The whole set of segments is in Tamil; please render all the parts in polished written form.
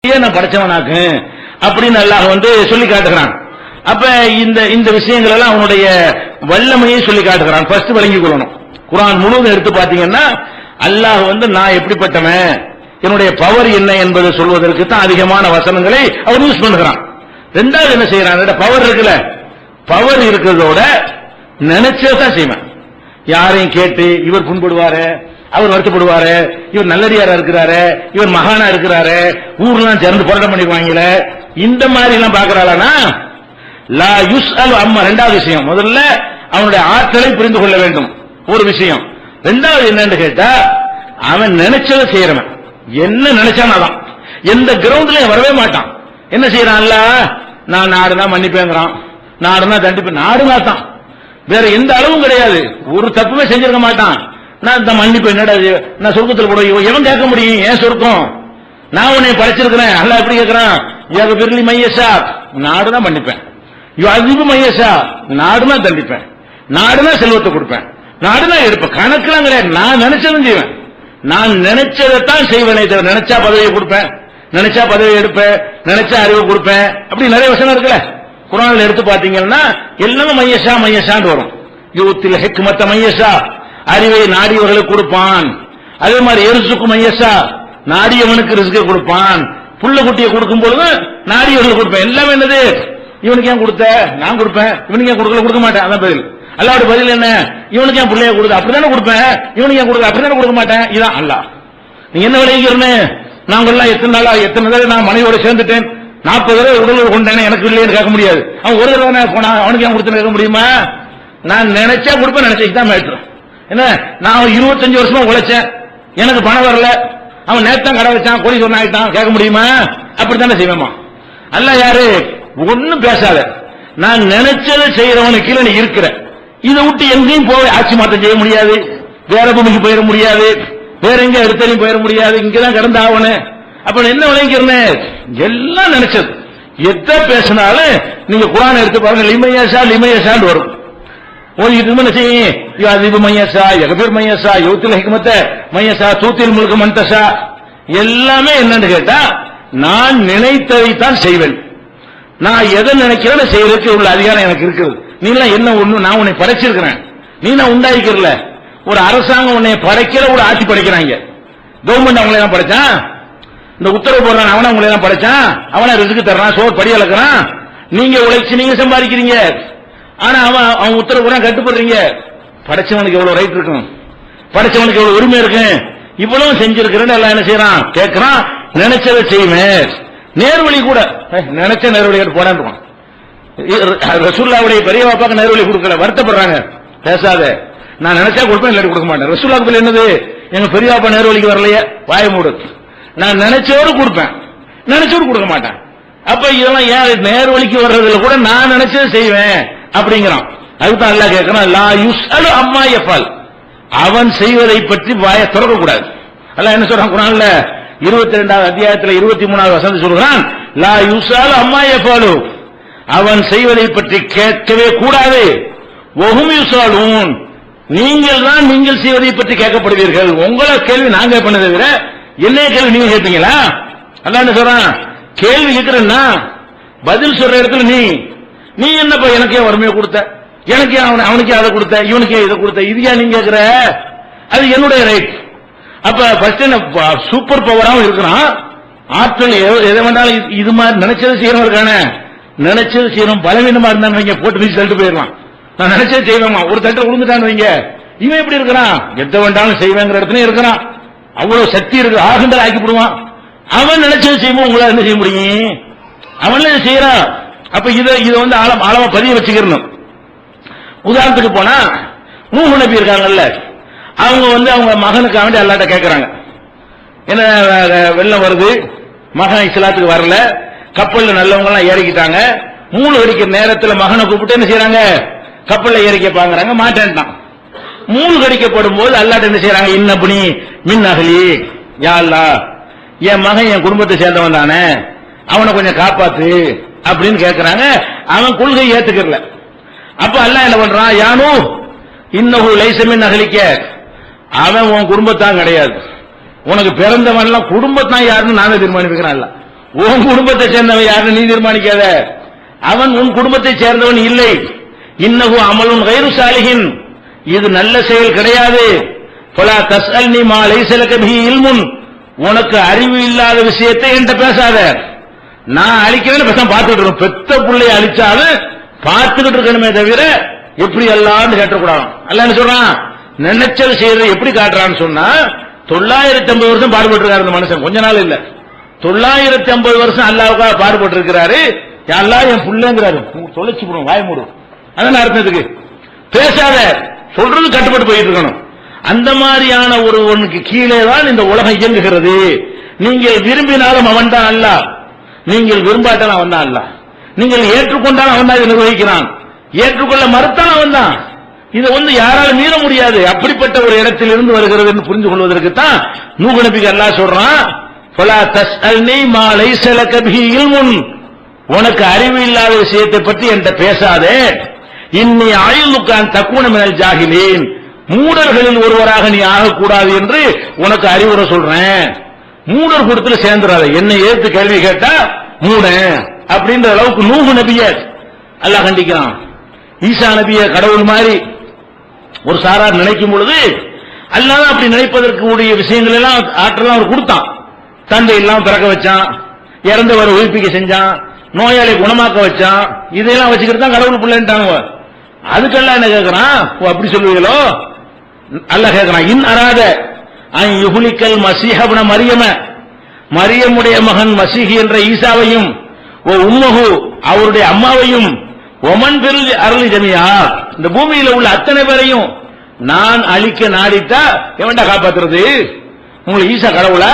நான் படைச்சவனாக்கு அப்படின்னு அல்லாஹ் சொல்லி காட்டுகிறான். அப்ப இந்த விஷயங்கள் எல்லாம் அவனுடைய வல்லமையை சொல்லி காட்டுகிறான். ஃபர்ஸ்ட் விளங்கிக் கொள்ளணும். குர்ஆன் முழுவதும் எடுத்து பாத்தீங்கன்னா அல்லாஹ் நான் எப்படிப்பட்டவன், என்னுடைய பவர் என்ன என்பதை சொல்வதற்கு தான் அதிகமான வசனங்களை அவர் யூஸ் பண்ணுகிறான். ரெண்டாவது என்ன செய்யறான், பவர் இருக்குல்ல, பவர் இருக்கிறதோட நினைச்சதான் செய்வேன். யாரையும் கேட்டு இவர் புண்படுவாரு, அவர் வருத்தப்படுவாரு, இவர் நல்லடியாரா இருக்கிறாரு, இவர் மகானா இருக்கிறாரு, ஊர்லாம் சேர்ந்து போராட்டம் பண்ணிடுவாங்கள, இந்த மாதிரி எல்லாம் பாக்குறாளா லா யுஸ்அலு அம்மா. ரெண்டாவது விஷயம், முதல்ல அவனுடைய ஆற்றலை புரிந்து கொள்ள வேண்டும் ஒரு விஷயம். ரெண்டாவது என்னன்னு கேட்டா அவன் நினைச்சதை செய்யறவன். என்ன நினைச்சான் அதான், எந்த கிரவுண்ட்லயும் வரவே மாட்டான். என்ன செய்யறான், நான் நாடுனா மன்னிப்பேங்கிறான், நாடுனா தண்டிப்பேன், நாடுனா தான், வேற எந்த அளவும் கிடையாது. ஒரு தப்புமே செஞ்சிருக்க மாட்டான். நான் இந்த மன்னிப்பு என்னடா, நான் சொர்க்கத்தில் போட எவன் கேட்க முடியும், ஏன் சொர்க்கம், நான் உன்னை படைச்சிருக்கிறேன். அல்லாஹ் எப்படி கேட்கிறான், யாக பிர்லி மையசா, நாடுனா மன்னிப்பேன், அதிபு மையசா, நாடுனா தண்டிப்பேன், நாடுனா செல்வத்தை கொடுப்பேன், நாடுனா எடுப்பேன், கணக்கெல்லாம் கிடையாது. நான் நினைச்சதும் செய்வேன், நான் நினைச்சதைத்தான் செய்வேனே தவிர, நினைச்சா பதவியை கொடுப்பேன், நினைச்சா பதவி எடுப்பேன், நினைச்சா அறிவு கொடுப்பேன், அப்படி நிறைய வசனம் இருக்குல்ல குர்ஆன்ல எடுத்து பாத்தீங்கன்னா எல்லாமே மையசா மையசான்னு வரும். யூத்தில் ஹிக்மத்த மையசா, அறிவை நாடியவர்களுக்கு கொடுப்பான். அதே மாதிரி எரிசுக்கு மையசா, நாடியவனுக்கு ரிஸ்கை கொடுப்பான். புள்ள குட்டியை கொடுக்கும் பொழுது நாடியவர்களுக்கு கொடுப்பேன். எல்லாமே என்னது, இவனுக்கு ஏன் கொடுத்த, நான் கொடுப்பேன், இவனுக்கு ஏன் கொடுக்கல, கொடுக்க மாட்டேன். அதான் பதில். அல்லாஹ்வுடைய பதில் என்ன, இவனுக்கு ஏன் பிள்ளைய கொடுத்து அப்படித்தானே கொடுப்பேன், இவனுக்கு ஏன் கொடுக்க அப்படித்தானே கொடுக்க மாட்டேன். இதான் அல்லாஹ். நீங்க என்ன விளைவிக்கிறேன்னு, நாங்கெல்லாம் எத்தனை நாளா எத்தனை தடவை நான் மனைவியோட சேர்ந்துட்டேன், 40 தடவை உடல் கொண்டேன், எனக்கு இல்லைன்னு கேட்க முடியாது. அவன் ஒரு தடவை போனா அவனுக்கு ஏன் கொடுத்து கேட்க முடியுமா? நான் நினைச்சா கொடுப்பேன், நினைச்சதான் மேட்ரு. என்ன, நான் 25 வருஷமா உழைச்சேன், எனக்கு பணம் வரல, அவன் நேத்தான் கடை வச்சான், கோடீஸ்வரன் ஆயிட்டான், கேட்க முடியுமா? அப்படித்தானே செய்வேமா? அல்ல யாரு ஒன்னும் பேசாத, நான் நினைச்சதை செய்யறவனுக்கு கீழே நீ இருக்கிற, இதை விட்டு எங்கேயும் போய் ஆட்சி மாற்றம் செய்ய முடியாது, வேற பூமிக்கு போயிட முடியாது, வேற எங்க எடுத்தாலும் போயிட முடியாது, இங்கதான் கிடந்த ஆவணு. அப்ப என்ன விளைக்கிறேன், எல்லாம் நினைச்சது. எதை பேசினாலும் நீங்க குர்ஆன் எடுத்து பாருங்க, லிமையசா லிமையசான்னு வரும். ஓதிட்டு என்ன செய்யும், அதிபு மையசா, யகபீர் மையசா, யூத்தில் ஹிக்மத்த மையசா, தூத்தில் முழுக்க மந்தசா, எல்லாமே என்னன்னு கேட்டா நான் நினைத்ததைத்தான் செய்வேன். நான் எதை நினைக்கிறேன் செய்யறதுக்கு உள்ள அதிகாரம் எனக்கு இருக்குது. நீ என்ன ஒண்ணு, நான் உன்னை படைச்சிருக்கிறேன், நீ நான் உண்டாக்கிறல. ஒரு அரசாங்கம் உன்னை படைக்கிற, ஒரு ஆட்சி படைக்கிறாங்க. கவர்மெண்ட் அவங்களை தான் படைச்சான், இந்த உத்தரவு போடுறான் அவனை உங்களை தான் படைச்சான், அவனை ரிஸ்க் தர்றான், சோறு படி அளக்கிறான், நீங்க உழைச்சு நீங்க சம்பாதிக்கிறீங்க. ஆனா அவன் உத்தரவு கூட கட்டுப்படுறீங்க. படைச்சவனுக்கு எவ்வளவு ரைட் இருக்கும், படைச்சவனுக்கு எவ்வளவு உரிமை இருக்கு, இவ்வளவு செஞ்சிருக்கிறேன்னு எல்லாம் என்ன செய்யறான், கேட்கிறான். நினைச்சதை செய்வேன். நேர்வழி கூட நினைச்ச நேர்வழி போடான். ரசூலுல்லாஹ்வுடைய பெரிய பாப்பாக்கு நேர்வழி கொடுக்கல, வருத்தப்படுறாங்க. பேசாத, நான் நினைச்சா கொடுப்பேன், இல்லாட்டி கொடுக்க மாட்டேன். ரசூலுல்லாஹ் என்னது, எங்க பெரிய பாப்பா நேர்வழிக்கு வரலையே, வாய மூடு, நான் நினைச்சோடு கொடுப்பேன், நினைச்சோடு கொடுக்க மாட்டேன். அப்ப இதெல்லாம் ஏன் நேர்வழிக்கு வர்றதுல கூட நான் நினைச்சதை செய்வேன் அப்படிங்கிறான். அதுதான் அல்லாஹ் கேட்கிறான், லா யுஸ்அலு அம்மா யஃபல், அவன் செய்வதை பற்றி வாயை திறக்க கூடாது. அல்லாஹ் என்ன சொல்றான் குர்ஆன்ல 22வது அத்தியாயத்தில் 23வது வசனம் சொல்றான், லா யுஸ்அலு அம்மா யஃபலு, அவன் செய்வதை பற்றி கேட்கவே கூடாது. வஹும் யுஸ்அலூன், நீங்கள் தான் நீங்கள் செய்வதை பற்றி கேட்கப்படுவீர்கள். உங்களை கேள்வி நாங்க பண்ணதை விட என்னைய கேள்வி நீங்க கேட்பீங்களா? அல்லாஹ் என்ன சொல்றான், கேள்வி கேட்கிறேன்னா பதில் சொல்ற இடத்துல நீ என்னப்பா எனக்கே வறுமையை கொடுத்த, எனக்கே அவனுக்கே அதை கொடுத்த, இவனுக்கே இதை கொடுத்த, இது ஏன் நீங்க கேட்கிற, அது என்னுடைய ரைட். அப்ப ஃபர்ஸ்ட் என்ன சூப்பர் பவராவும் இருக்கிறான், ஆற்றல் எதை வேண்டாலும் இது மாதிரி நினைச்சது செய்யறவன் இருக்கானே, நினைச்சது செய்யணும். பலவீனமா இருந்தான்னு வைங்க, போட்டு வீசி தள்ளிட்டு போயிடலாம். நான் நினைச்சது செய்வேமா, ஒரு தட்டு விழுந்துட்டான்னு வைங்க, இவன் எப்படி இருக்கிறான், எதை வேண்டாலும் செய்வேங்கிற இடத்துல இருக்கிறான், அவ்வளவு சக்தி இருக்கு, ஆகுண்டல் ஆக்கிவிடுவான். அவன் நினைச்சது செய்வோம், உங்களால என்ன செய்ய முடியும், அவன்ல செய்யறான். அப்ப இதை ஆழமா பதிய வச்சுக்கணும். உதாரணத்துக்கு போனா நூஹ் நபி இருக்காங்கல்ல, அவங்க அவங்க மகனுக்கு வேண்டி அல்லாஹ்ட்ட கேட்கறாங்க, என்ன வெள்ளம் வருது, மகன் இஸ்லாத்துக்கு வரல, கப்பல்ல நல்லவங்க எல்லாம் ஏறிக்கிட்டாங்க, மூணு கடிக்கிற நேரத்தில் மகனை கூப்பிட்டு என்ன செய்யறாங்க, கப்பல்ல ஏறிக்க பாக்குறாங்க, மாட்டேன்ட்டான். மூணு கடிக்கப்படும் போது அல்லாஹ்ட்ட என்ன செய்யறாங்க, இன்னபுனி மின் அஹ்லி, யா அல்லாஹ் என் மகன் என் குடும்பத்தை சேர்ந்தவன் தானே, அவனை கொஞ்சம் காப்பாத்து அப்படின்னு கேட்கிறாங்க. அவன் கொள்கை ஏத்துக்கல. அப்ப அல்லாஹ் என்ன பண்றான், யானு இன்னஹு லைஸ மின் அஹ்லிக, அவன் உன் குடும்பத்தான் கிடையாது, உனக்கு பிறந்தவன் எல்லாம் குடும்பத்தான் யாருன்னு நானே தீர்மானிக்கிறேன். உன் குடும்பத்தை சேர்ந்தவன் யாருன்னு நீ தீர்மானிக்காத. அவன் உன் குடும்பத்தை சேர்ந்தவன் இல்லை. இன்னஹு அமலுன் கைரு சாலிஹின், இது நல்ல செயல் கிடையாது. ஃபலா தஸ்அல்னி மா லைஸ லக பிஹி இல்முன், உனக்கு அறிவு இல்லாத விஷயத்தை என்கிட்ட பேசாத. நான் அழிக்கிறேன்னு பேசாம பார்த்துட்டு இருக்கணும். பெத்த பிள்ளைய அழிச்சாலும் பார்த்துக்கிட்டு இருக்கணுமே தவிர எப்படி எல்லாம் கேட்டக்கூடாது. அல்லாஹ் சொல்றான், நினைச்சது செய்யறது எப்படி காட்டுறான்னு சொன்னா, 950 வருஷம் பாடுபட்டு இருக்காரு இந்த மனுஷன். கொஞ்ச நாள் இல்ல, 950 வருஷம் அல்லாஹ்வுக்காக பாடுபட்டு இருக்கிறாரு. அல்லாஹ் என் புள்ளங்கிறாரு, தொலைச்சு போடும், வாய மூடும். அதான் அர்த்தத்துக்கு பேசாத, சொல்றது கட்டுப்பட்டு போயிட்டு இருக்கணும். அந்த மாதிரியான ஒருவனுக்கு கீழே தான் இந்த உலகம் இயங்குகிறது. நீங்கள் விரும்பினாலும் அவன் தான் அல்லாஹ், நீங்கள் விரும்பாட்டாலும் அவன் தான் அல்லாஹ், நீங்கள் ஏற்றுக்கொண்டாலும் அவன் தான் இதை நிர்வகிக்கிறான், ஏற்றுக்கொள்ள மறுத்தாலும் அவன் தான். இதை யாராலும் மீற முடியாது. அப்படிப்பட்ட ஒரு இடத்தில் இருந்து வருகிறது என்று புரிந்து கொள்வதற்கு தான் நூஹ் நபிக்கு அல்லாஹ் சொல்றான், ஃபலா தஸ்அல்னி மா லைஸ லக பிஹி இல்முன், உனக்கு அறிவு இல்லாத விஷயத்தை பற்றி என்கிட்ட பேசாதே. இன்னி அயலுக்கு அன் தக்கூன மினல் ஜாஹிலீன், மூடர்களில் ஒருவராக நீ ஆகக்கூடாது என்று உனக்கு அறிவுரை சொல்றேன். மூடர் கூட்டத்துல சேர்ந்துடாத, என்னை ஏற்று கேள்வி கேட்டா மூட அப்படின்ற அளவுக்கு நூஹ் நபிய அல்லாஹ் கண்டிக்கிறான். ஈசா நபிய கடவுள் மாதிரி ஒரு சாரார் நினைக்கும் பொழுது அல்லாஹ் அப்படி நினைப்பதற்கு உடைய விஷயங்கள் எல்லாம் ஆற்றலாம் அவர் கொடுத்தான். தந்தை எல்லாம் பிறக்க வச்சான், இறந்தவரை உயிர்ப்பிக்க செஞ்சான், நோயாளி குணமாக்க வச்சான். இதெல்லாம் வச்சுக்கிட்டு தான் கடவுள் பிள்ளைன்ட்டாங்க. அதுக்கெல்லாம் என்ன கேட்கிறான், அப்படி சொல்லுவீங்களோ? அல்லாஹ் கேட்கிறான், இன் அராத அன் யுஹ்லிகல் மஸீஹ இப்ன மரியம, மரியமுடைய மகன் மசீஹ் என்ற ஈசாவையும், ஓ உம்மஹு அவருடைய அம்மாவையும், ஒமன் பில் அருளி ஜமியா இந்த பூமியில உள்ள அத்தனை பேரையும் நான் அழிக்க நாடித்தா எவன்டா காப்பாத்துறது? உங்களுக்கு ஈசா கடவுளா?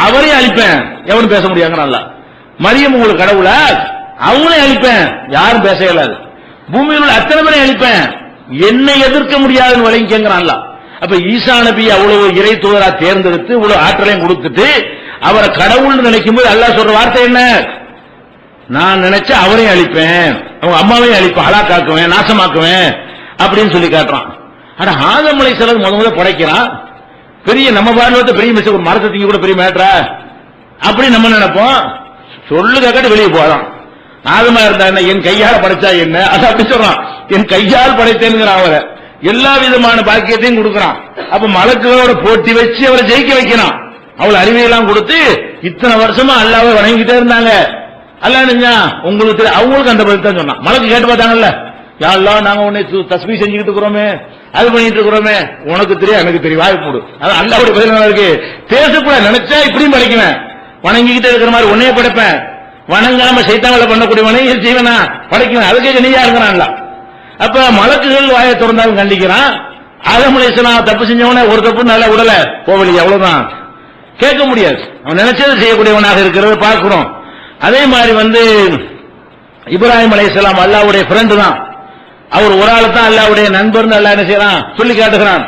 அவரையும் அழிப்பேன், எவனும் பேச முடியாங்க. நல்லா மரியம் உங்களுக்கு கடவுளா? அவங்களையும் அழிப்பேன், யாரும் பேச இயலாது. பூமியில் உள்ள அத்தனை பேரையும் அழிப்பேன், என்னை எதிர்க்க முடியாதுன்னு வழங்கிக்கிறான்ல. அப்ப ஈசா நபி அவ்வளவு இறை தூதரா தேர்ந்தெடுத்து இவ்வளவு ஆற்றலையும் கொடுத்துட்டு அவரை கடவுள்னு நினைக்கும் போது அல்லாஹ் சொல்ற வார்த்தை என்ன? நான் நினைச்சா அவரையும் அழிப்பேன், அவங்க அம்மாவையும் அழிப்பேன், ஹலாக்காக்குவேன், நாசமாக்குவேன் அப்படின்னு சொல்லி காட்டுறான். ஆனா ஆதம் அலைஹிஸ்ஸலாம் முதல்ல படைக்கிறான். பெரிய நம்ம பார்வையில பெரிய மிஸ், ஒரு மரத்தை தீங்க கூட பெரிய மேட்டரா அப்படி நம்ம நினைப்போம். சொல்லு கேட்டு வெளியே போறான். ஆதமா இருந்தா என்ன, என் கையால படைச்சா என்ன, அது அப்படி சொல்றான். என் கையால் படைத்தேன்கிறான். அவரை எல்லா விதமான பாக்கியத்தையும் கொடுக்கிறான். அப்ப மலக்குகளோட போட்டி வச்சு அவரை ஜெயிக்க வைக்கிறான். அவள் அறிவையெல்லாம் கொடுத்து இத்தனை வருஷமா அல்லாஹ்வை வணங்கிட்டே இருந்தாங்க. அல்லாஹ் நினைஞ்சா உங்களுக்கு அவங்களுக்கு அந்த பதில் தான் சொன்னான். மலக்கு கேட்டு பார்த்தாங்கல்ல, யா அல்லாஹ் நாங்க உன்னை தஸ்பீஹ் செஞ்சுக்கிட்டு இருக்கிறோமே, அது பண்ணிட்டு இருக்கிறோமே, உனக்கு தெரியும் எனக்கு தெரியும், வாய்ப்பு கொடு. அது அல்லாஹ்வுடைய பதில் இருக்கு. பேசக்கூட நினைச்சா இப்படியும் படைக்குவேன், வணங்கிக்கிட்டே இருக்கிற மாதிரி உன்னையே படைப்பேன், வணங்காம சைத்தான்களை பண்ணக்கூடிய வணங்கி செய்வனா படைக்குவேன், அதுக்கே நீயா இருக்கிறான்ல. அப்ப மலக்குகள் வாயை திறந்தாலும் கண்டிக்கிறான். ஆதம் அலைஹிஸ்ஸலாம் தப்பு செஞ்சவன ஒரு தப்பு நல்லா விடல, போவலி அவ்வளவுதான், கேட்க முடியாது. அவன் நினைச்சது செய்யக்கூடியவனாக இருக்கிறத பார்க்கிறோம். அதே மாதிரி இப்ராஹிம் அலைஹிஸ்ஸலாம் அல்லாஹ்வுடைய ஃப்ரெண்டு தான். அவர் ஒரு ஆள் தான் அல்லாஹ்வுடைய நண்பர்னு அல்லாஹ் என்ன செய்யறான் சொல்லி காட்டுகிறான்.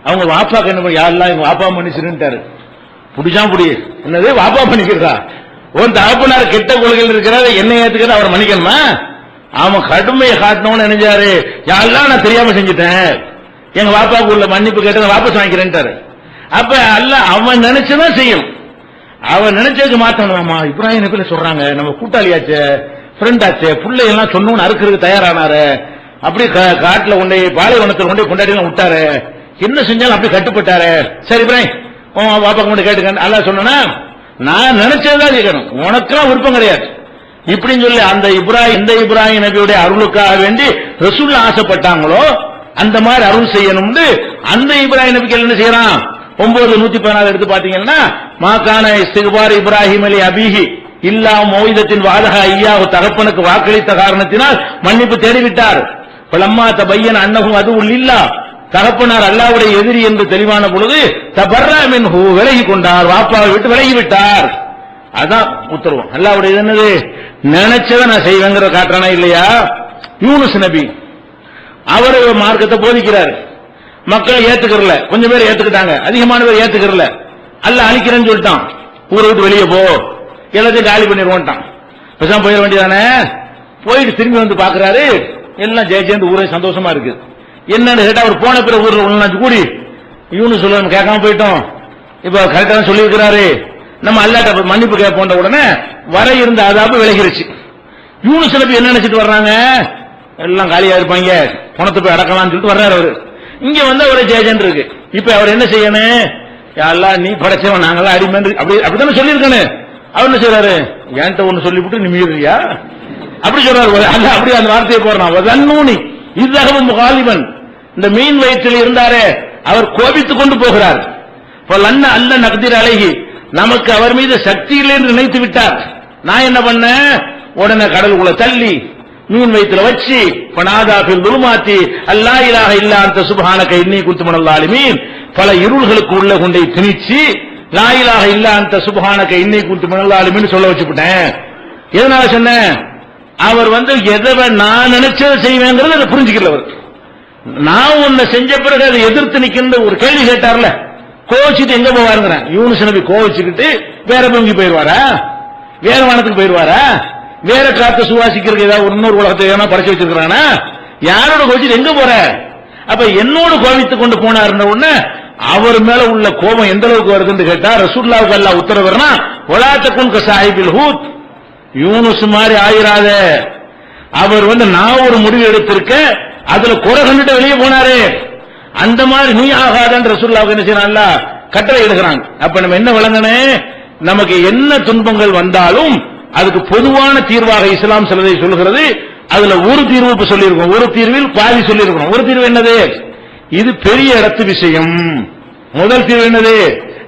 அவங்க வாப்பாக்கு என்ன பண்ணி, யா அல்லாஹ் எங்க வாப்பா மன்னிச்சிருந்தாரு. புடிச்சா புடி என்னது வாப்பா மன்னிக்கிறா? உன் தகப்பனார் கெட்ட கொள்கையில் இருக்கிறாரு, என்ன ஏத்துக்கிறது அவர் மன்னிக்கணுமா? அவன் கடுமையை காட்டணும்னு நினைச்சாரு. யா அல்லாஹ் நான் தெரியாம செஞ்சுட்டேன், எங்க வாப்பாவுக்கு உள்ள மன்னிப்பு கேட்டு வாபஸ் வாங்கிக்கிறேன்ட்டாரு. அப்ப அல்லாஹ் அவன் நினைச்சுதான் செய்யும், அவன் நினைச்சதுக்கு மாத்தணுமா? இப்ராஹிம் நபி சொல்றாங்க, நம்ம கூட்டாளியாச்சே, ஃப்ரெண்ட் ஆச்சே, பிள்ளை எல்லாம் சொன்னோன்னு அறுக்கிறதுக்கு தயாரானாரு. அப்படி காட்டுல கொண்டே பாலைவனத்தில் கொண்டே கொண்டாடி விட்டாரு, என்ன செஞ்சாலும் அப்படி கட்டுப்பட்டாரு. சரி இப்ராஹிம் வாப்பா கொண்டு கேட்டுக்க அல்லாஹ் சொன்னா, நான் நினைச்சதுதான் கேட்கணும், உனக்கெல்லாம் விருப்பம் கிடையாது இப்படின்னு சொல்லி அந்த இப்ராஹிம் நபியுடைய அருளுக்காக வேண்டி ரசூல் ஆசைப்பட்டாங்களோ அந்த மாதிரி அருள் செய்யணும்னு அந்த இப்ராஹிம் நபிக்கு என்ன செய்யறான்? 9:114 எடுத்து பாத்தீங்கன்னா, மாகான இஸ்திக்பார் இப்ராஹிம் அலி அபிஹி இல்லா மௌஇதத்தின் வாதக ஐயாஹு, தகப்பனுக்கு வாக்களித்த காரணத்தினால் மன்னிப்பு தேடிவிட்டார். பலம்மா தபையன அன்னஹு அதுவும் இல்லா, தகப்பனார் அல்லாஹ்வுடைய எதிரி என்று தெளிவான பொழுது தபர்ரா மின்ஹு, விலகி கொண்டார், வாப்பாவை விட்டு விலகி விட்டார். அதான் உத்தரவு. அல்லாஹ்வுடைய என்னது, நினைச்சதை நான் செய்வேங்கிற காட்டுறானா இல்லையா? யூனுஸ் நபி அவர் மார்க்கத்தை போதிக்கிறார், மக்கள் ஏத்துக்கறல, கொஞ்சம் பேர் ஏத்துக்கிட்டாங்க, அதிகமான பேர் ஏத்துக்கறல. அல்லாஹ் அழிக்கிறேன்னு சொல்லிட்டான், ஊரை விட்டு வெளியே போ, எல்லாத்தையும் காலி பண்ணிடுவோன்ட்டான். பேசாம போயிட வேண்டியதானே. போயிட்டு திரும்பி வந்து பாக்குறாரு, எல்லாம் ஜெயிச்சேந்து ஊரே சந்தோஷமா இருக்கு. என்னன்னு கேட்டா, அவர் போன பிறகு ஊர்ல கூடி யூனு சொல்ல கேட்காம போயிட்டோம், இப்ப கரெக்டா சொல்லி இருக்கிறாரு, நம்ம அல்லாஹ்ட்ட மன்னிப்பு கேட்போன்ற உடனே வர இருந்த அதாபு விலகிருச்சு. யூனுஸ் நபி என்ன நினைச்சிட்டு வர்றாங்க, எல்லாம் காலியா இருப்பாங்க, பணத்தை போய் அடக்கலாம்னு சொல்லிட்டு வர்றாரு அவரு. இங்க வந்து அவரே ஜெயஜன் இருக்கு. இப்ப அவர் என்ன செய்யணும், யா அல்லாஹ் நீ படைச்சவன், நாங்களாம் அடிமை, அப்படித்தானே சொல்லியிருக்கணும். அவர் என்ன செய்யறாரு, என்கிட்ட ஒண்ணு சொல்லிவிட்டு நீ மீறியா அப்படி சொல்றாரு. அப்படி அந்த வார்த்தையை போறான். இதுவும் முகாலிபன், இந்த மீன் வயிற்றில் இருந்தாரே அவர் கோபித்துக் கொண்டு போகிறார். அல்ல நக்திர் அழகி, நமக்கு அவர் மீது சக்தி இல்லை என்று நினைத்து விட்டார். நான் என்ன பண்ண, உடனே கடலுக்குள்ள தள்ளி மீன் வயிற்றுல வச்சு பனாதாபில் துலுமாத்தி அல்லா இலாஹ இல்லா அன்த சுப்ஹானக இன்னீ குன்து மினல் ஸாலிமீன், பல இருள்களுக்கு உள்ள கொண்டை திணிச்சு லா இலாஹ இல்லா அன்த சுப்ஹானக இன்னீ குன்து மினல் ஸாலிமீன் சொல்ல வச்சுட்டேன். எதனால சொன்னேன், அவர் வந்து எதை நான் நினைச்சதை செய்வேங்கிறது அதை புரிஞ்சுக்கல. அவர் நான் உன்னை செஞ்ச பிறகு அதை எதிர்த்து நிக்கின்ற ஒரு கேள்வி கேட்டார்ல, கோவிச்சுட்டு எங்க போவாருங்கிறேன். யூனுஸ் நபி கோவிச்சுக்கிட்டு வேற பூமிக்கு போயிருவாரா, வேற வானத்துக்கு போயிருவாரா, வேற காத்த சுவாசிக்கிறதுக்கு ஏதாவது இன்னொரு உலகத்தை ஏன்னா படைச்சு வச்சிருக்கிறானா, யாரோட கோவிச்சுட்டு எங்க போற? அப்ப என்னோடு கோவித்துக் கொண்டு போனாருன்ற உடனே அவர் மேல உள்ள கோபம் எந்த அளவுக்கு வருதுன்னு கேட்டா, ரசூலுல்லாஹி அல்லாஹ் உத்தரவுனா வலாத்தகுன் கஸாயிபில் ஹூத், யூனுஸ் மாதிரி ஆயிராத. அவர் வந்து நான் ஒரு முடிவு எடுத்திருக்க, அதுல குறை கண்டுட்டு வெளியே போனாரு, அந்த மாதிரி நீ ஆகாதன்ற ரசூலுல்லாஹ் என்ன செய்யறான், அல்லாஹ் கட்டளை எடுக்கிறாங்க. அப்ப நம்ம என்ன விளங்கனே, நமக்கு என்ன துன்பங்கள் வந்தாலும் அதுக்கு பொதுவான தீர்வாக இஸ்லாம் சிலதை சொல்லுகிறது. அதுல ஒரு தீர்வு இப்ப சொல்லியிருக்கோம், ஒரு தீர்வில் பாதி சொல்லியிருக்கோம். ஒரு தீர்வு என்னது, இது பெரிய இடத்து விஷயம். முதல் தீர்வு என்னது,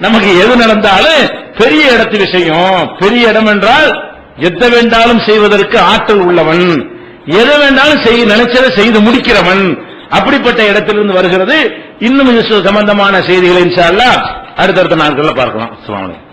நமக்கு எது நடந்தாலும் பெரிய இடத்து விஷயம். பெரிய இடம் என்றால் எதை வேண்டாலும் செய்வதற்கு ஆற்றல் உள்ளவன், எதை வேண்டாலும் நினைச்சதை செய்து முடிக்கிறவன், அப்படிப்பட்ட இடத்திலிருந்து வருகிறது. இன்னும் இது சம்பந்தமான செய்திகளை இன்ஷா அல்லாஹ் அடுத்தடுத்த நாட்களில் பார்க்கலாம். அஸ்ஸலாமு அலைக்கும்.